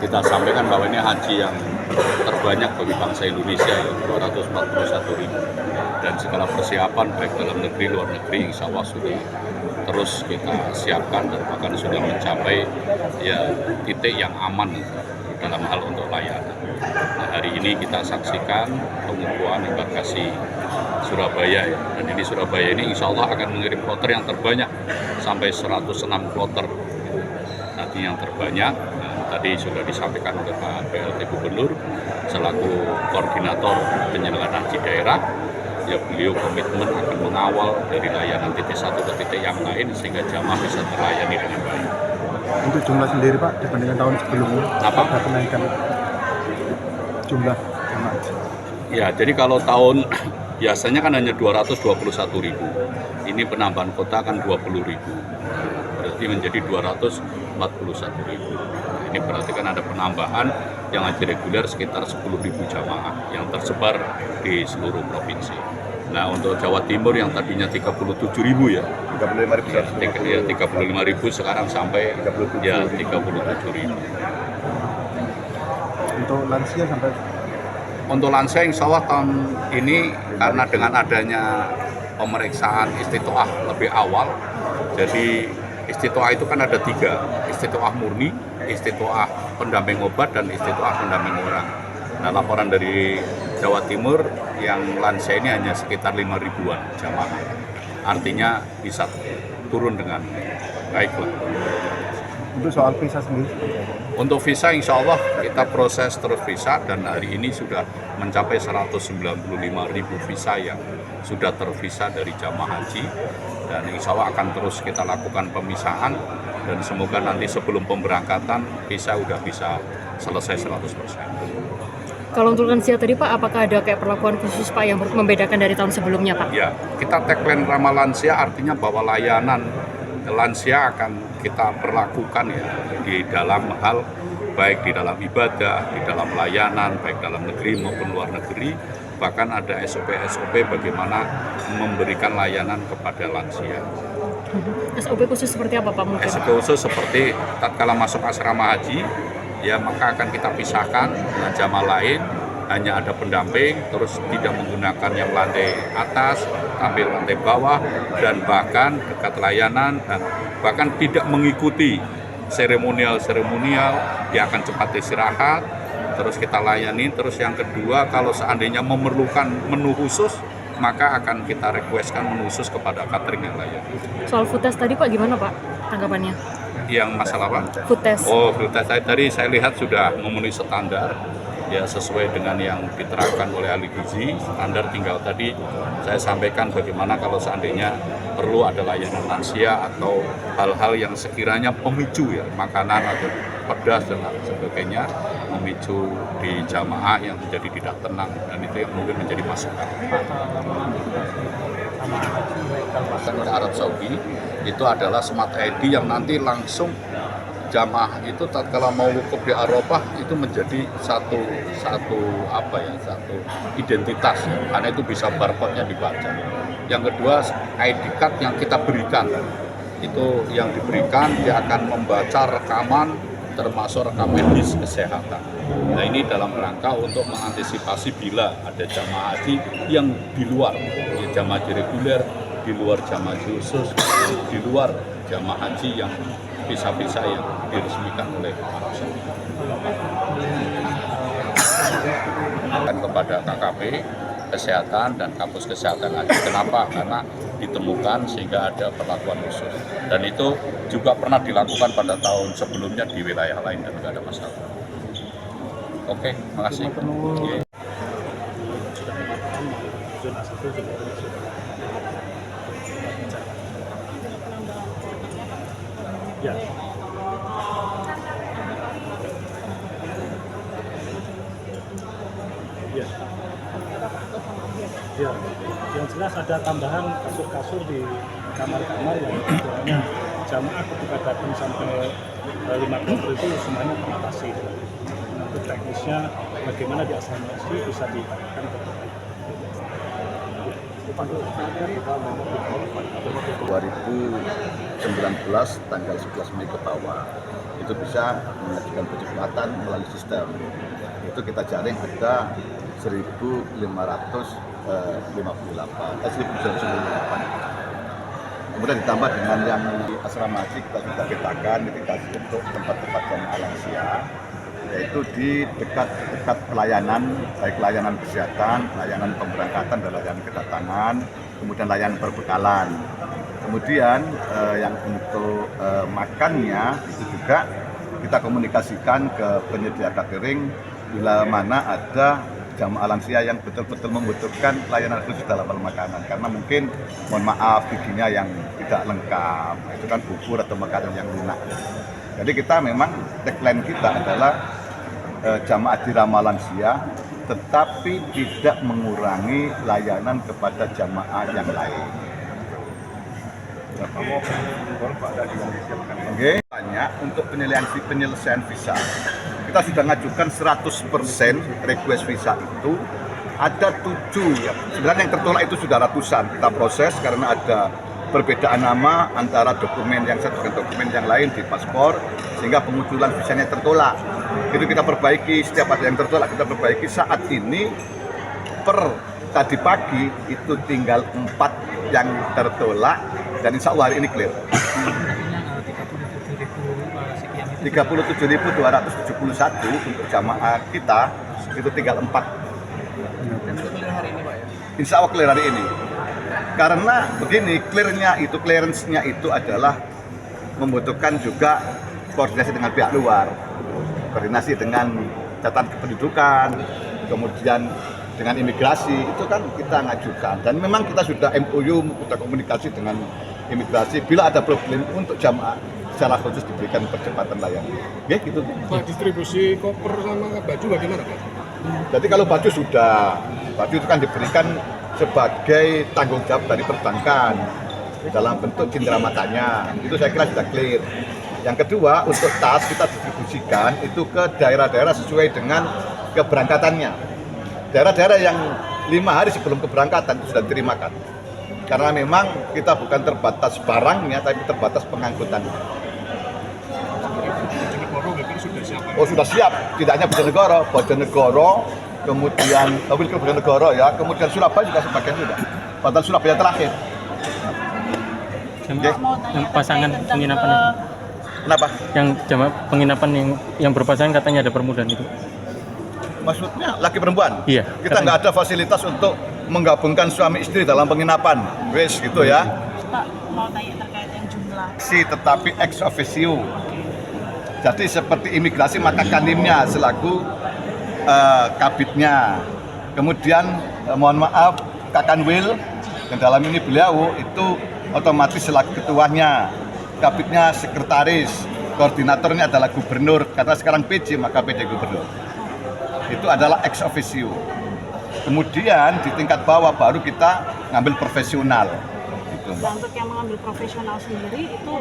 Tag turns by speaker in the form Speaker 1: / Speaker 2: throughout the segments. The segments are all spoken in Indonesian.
Speaker 1: kita sampaikan bahwa ini haji yang terbanyak bagi bangsa Indonesia, 241.000. Dan segala persiapan baik dalam negeri luar negeri insya Allah sudah terus kita siapkan dan bahkan sudah mencapai ya titik yang aman dalam hal untuk layanan. Nah, hari ini kita saksikan pengukuhan embarkasi Surabaya ya. Dan ini Surabaya ini insya Allah akan mengirim kloter yang terbanyak sampai 106 kloter. Nanti yang terbanyak tadi sudah disampaikan oleh Pak PLT Gubernur selaku koordinator penyelenggaraan haji daerah. Ya beliau komitmen akan mengawal dari layanan titik satu ke titik yang lain sehingga jamaah bisa terlayani dengan baik.
Speaker 2: Untuk jumlah sendiri Pak dibandingkan tahun sebelumnya,
Speaker 1: Apa?
Speaker 2: Ada kenaikan jumlah jamaah haji?
Speaker 1: Ya, jadi kalau tahun biasanya kan hanya 221.000. Ini penambahan kota kan 20.000. Berarti menjadi 241.000. Ini berarti kan ada penambahan yang haji reguler sekitar 10.000 jamaah yang tersebar di seluruh provinsi. Nah, untuk Jawa Timur yang tadinya 37.000 ya,
Speaker 2: 35.000.
Speaker 1: 35.000 sekarang sampai
Speaker 2: 37.000.
Speaker 1: ya 37.000.
Speaker 2: Untuk lansia sampai
Speaker 1: Untuk lansia insya Allah tahun ini karena dengan adanya pemeriksaan istitoah lebih awal, jadi istitoah itu kan ada 3, istitoah murni, istitoah pendamping obat, dan istitoah pendamping orang. Nah, laporan dari Jawa Timur yang lansia ini hanya sekitar 5.000-an jamaah, artinya bisa turun dengan baik lah.
Speaker 2: untuk soal visa sendiri.
Speaker 1: Untuk visa insya Allah kita proses terus visa dan hari ini sudah mencapai 195.000 visa yang sudah tervisa dari jamaah haji dan insya Allah akan terus kita lakukan pemisahan dan semoga nanti sebelum pemberangkatan visa udah bisa selesai 100%.
Speaker 3: Kalau untuk lansia tadi Pak, apakah ada kayak perlakuan khusus Pak yang membedakan dari tahun sebelumnya Pak?
Speaker 1: Ya, kita tagline ramah lansia artinya bahwa layanan lansia akan kita perlakukan ya di dalam hal baik di dalam ibadah, di dalam layanan, baik dalam negeri maupun luar negeri. Bahkan ada SOP bagaimana memberikan layanan kepada lansia.
Speaker 3: SOP khusus seperti apa Pak mungkin?
Speaker 1: SOP khusus seperti tatkala masuk asrama haji, ya maka akan kita pisahkan dengan jamaah lain, hanya ada pendamping, terus tidak menggunakan yang lantai atas, tampil lantai bawah, dan bahkan dekat layanan, dan bahkan tidak mengikuti seremonial, dia akan cepat istirahat, terus kita layani. Terus yang kedua, kalau seandainya memerlukan menu khusus, maka akan kita requestkan menu khusus kepada catering yang layak.
Speaker 3: Soal food test tadi Pak gimana Pak tanggapannya?
Speaker 1: Yang masalah apa?
Speaker 3: Food test.
Speaker 1: Oh, food test tadi saya lihat sudah memenuhi standar, ya sesuai dengan yang diterapkan oleh ahli gizi. Standar tinggal tadi saya sampaikan bagaimana kalau seandainya perlu ada layanan lansia atau hal-hal yang sekiranya pemicu ya, makanan atau pedas dan sebagainya, memicu di jamaah yang menjadi tidak tenang, dan itu yang mungkin menjadi masukan. Di Arab Saudi itu adalah Smart ID yang nanti langsung jamaah itu tatkala mau wukuf di Arafah itu menjadi satu identitas ya, karena itu bisa barcode-nya dibaca. Yang kedua, ID card yang kita berikan itu yang diberikan dia akan membaca rekaman termasuk rekam medis kesehatan. Nah, ini dalam rangka untuk mengantisipasi bila ada jamaah haji yang di luar ya, jamaah haji reguler, di luar jamaah haji khusus, di luar jamaah haji yang visa-visa yang diresmikan oleh Arab Saudi. Dan kepada KKP Kesehatan dan Kampus Kesehatan Haji. Kenapa? Karena ditemukan sehingga ada perlakuan khusus. Dan itu juga pernah dilakukan pada tahun sebelumnya di wilayah lain dan tidak ada masalah. Oke, makasih.
Speaker 4: Ya. Ya. Ya. Yang jelas ada tambahan kasur-kasur di kamar-kamar yang sebenarnya jamaah ketika datang sampai 5 kloter itu semuanya teratasi. Nanti teknisnya bagaimana di asrama haji bisa ditanyakan ke
Speaker 5: tanggal 11 Mei ke bawah itu bisa mengajukan percepatan melalui sistem. Itu kita jaring ada 1.958. Kemudian ditambah dengan yang di asrama haji kita sudah petakan ketika untuk tempat-tempat jamaah lansia, yaitu di dekat pelayanan, baik layanan kesehatan, layanan pemberangkatan dan layanan kedatangan, kemudian layanan perbekalan. Kemudian yang untuk makannya itu juga kita komunikasikan ke penyedia catering bila mana ada jamaah lansia yang betul-betul membutuhkan layanan khusus dalam hal makanan, karena mungkin mohon maaf giginya yang tidak lengkap, itu kan bubur atau makanan yang lunak. Jadi kita memang tagline kita adalah jamaah dirama lansia tetapi tidak mengurangi layanan kepada jamaah yang lain. Oke, banyak untuk penyelesaian visa. Kita sudah ngajukan 100% request visa itu. Ada 7, sebenarnya yang tertolak itu sudah ratusan. Kita proses karena ada perbedaan nama antara dokumen yang satu dengan dokumen yang lain di paspor, sehingga pemunculan visanya tertolak. Itu kita perbaiki, setiap ada yang tertolak kita perbaiki. Saat ini per tadi pagi itu tinggal 4 yang tertolak dan insya Allah hari ini clear. 37.271 untuk jamaah kita itu tinggal 4. Insya Allah clear hari ini. Karena begini, clearance-nya itu adalah membutuhkan juga koordinasi dengan pihak luar, koordinasi dengan catatan kependudukan, kemudian dengan imigrasi, itu kan kita ngajukan. Dan memang kita sudah MOU, kita komunikasi dengan imigrasi, bila ada problem untuk jamaah secara khusus diberikan percepatan layanan. Ya, gitu.
Speaker 2: Pak, distribusi koper sama baju bagaimana, Pak?
Speaker 5: Jadi kalau baju sudah, baju itu kan diberikan sebagai tanggung jawab dari perbankan dalam bentuk cindera matanya, itu saya kira sudah clear. Yang kedua, untuk tas kita distribusikan itu ke daerah-daerah sesuai dengan keberangkatannya. Daerah-daerah yang 5 hari sebelum keberangkatan itu sudah diterimakan. Karena memang kita bukan terbatas barangnya, tapi terbatas pengangkutannya. Oh, sudah siap, tidak hanya Bojonegoro, kemudian Bojonegoro ya, kemudian Surabaya juga sebagian sudah. Padahal Surabaya terakhir.
Speaker 6: Yang pasangan penginapan itu.
Speaker 5: Kenapa?
Speaker 6: Yang jamaah penginapan yang berpasangan katanya ada permudahan itu.
Speaker 5: Maksudnya laki perempuan?
Speaker 6: Iya.
Speaker 5: Kita nggak ada fasilitas untuk menggabungkan suami istri dalam penginapan, wes gitu ya.
Speaker 7: Pak, mau tanya terkait yang jumlah.
Speaker 5: Tetapi ex officio. Jadi seperti imigrasi maka kanimnya selaku kabitnya. Kemudian mohon maaf Kakanwil, dan dalam ini beliau itu otomatis selaku ketuanya, kabitnya sekretaris, koordinatornya adalah gubernur, karena sekarang PJ maka PJ gubernur. Itu adalah ex officio. Kemudian di tingkat bawah baru kita ngambil profesional. Gitu.
Speaker 7: Nah, untuk yang mengambil profesional sendiri itu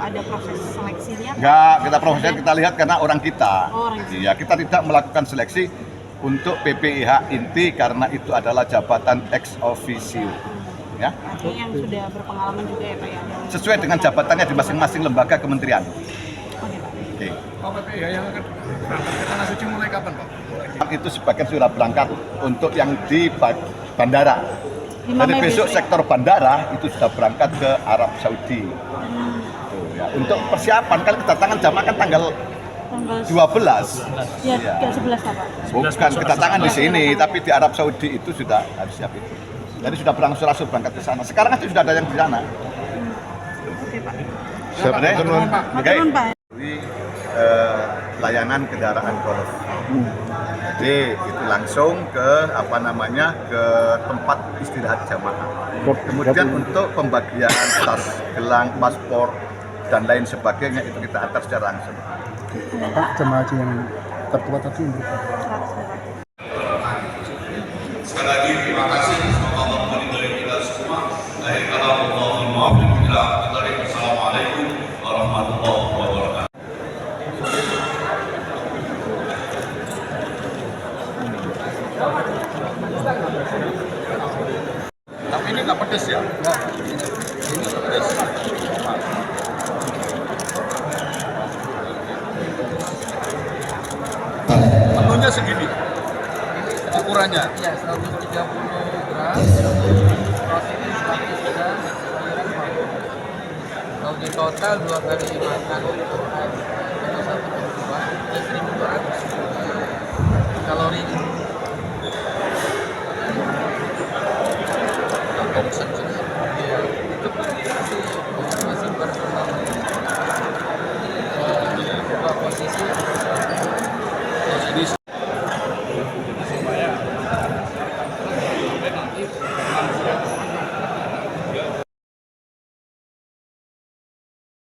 Speaker 7: ada proses seleksinya?
Speaker 5: Enggak, kita profesional kita lihat karena orang kita.
Speaker 7: Orang kita.
Speaker 5: Iya, kita tidak melakukan seleksi untuk PPIH inti karena itu adalah jabatan ex officio. Ya.
Speaker 7: Artinya yang sudah berpengalaman juga ya Pak ya?
Speaker 5: Sesuai dengan jabatannya di masing-masing lembaga kementerian.
Speaker 7: Oke Pak.
Speaker 5: Oke.
Speaker 2: Pak, PPIH yang akan berangkat ke Tanah Suci mulai kapan, Pak?
Speaker 5: Itu sebagian sudah berangkat untuk yang di bandara.
Speaker 7: 5
Speaker 5: Jadi
Speaker 7: Mei
Speaker 5: besok
Speaker 7: besok ya?
Speaker 5: sektor bandara itu sudah berangkat ke Arab Saudi. Tuh, ya. Untuk persiapan kan kedatangan jamaah kan tanggal 12.
Speaker 7: Ya,
Speaker 5: Iya.
Speaker 7: 11 Pak.
Speaker 5: Bukan kedatangan di sini, tapi di Arab Saudi itu sudah harus siap itu. Jadi sudah berangsur-angsur berangkat ke sana. Sekarang itu sudah ada yang di sana.
Speaker 7: Oke Pak.
Speaker 2: Siap, turun, Pak.
Speaker 7: Turun Pak.
Speaker 5: Layanan kendaraan golf. Jadi itu langsung ke ke tempat istirahat jamaah. Kemudian untuk pembagian tas, gelang, paspor dan lain sebagainya itu kita antar secara langsung.
Speaker 2: Pak, jemaah haji yang tertua tadi
Speaker 1: Sekali lagi terima kasih, semoga Allah meridhai kita semua. Akhir kalam, Assalamualaikum warahmatullahi wabarakatuh.
Speaker 5: Tapi ini
Speaker 1: pedes ya? Ini pedes. Menunya segini ukurannya.
Speaker 8: Iya, 130 gram, protein 100 gram, sayuran 40. Kalau di total 2 kali makan itu satu berdua, 1.200 kalori.
Speaker 1: Thompson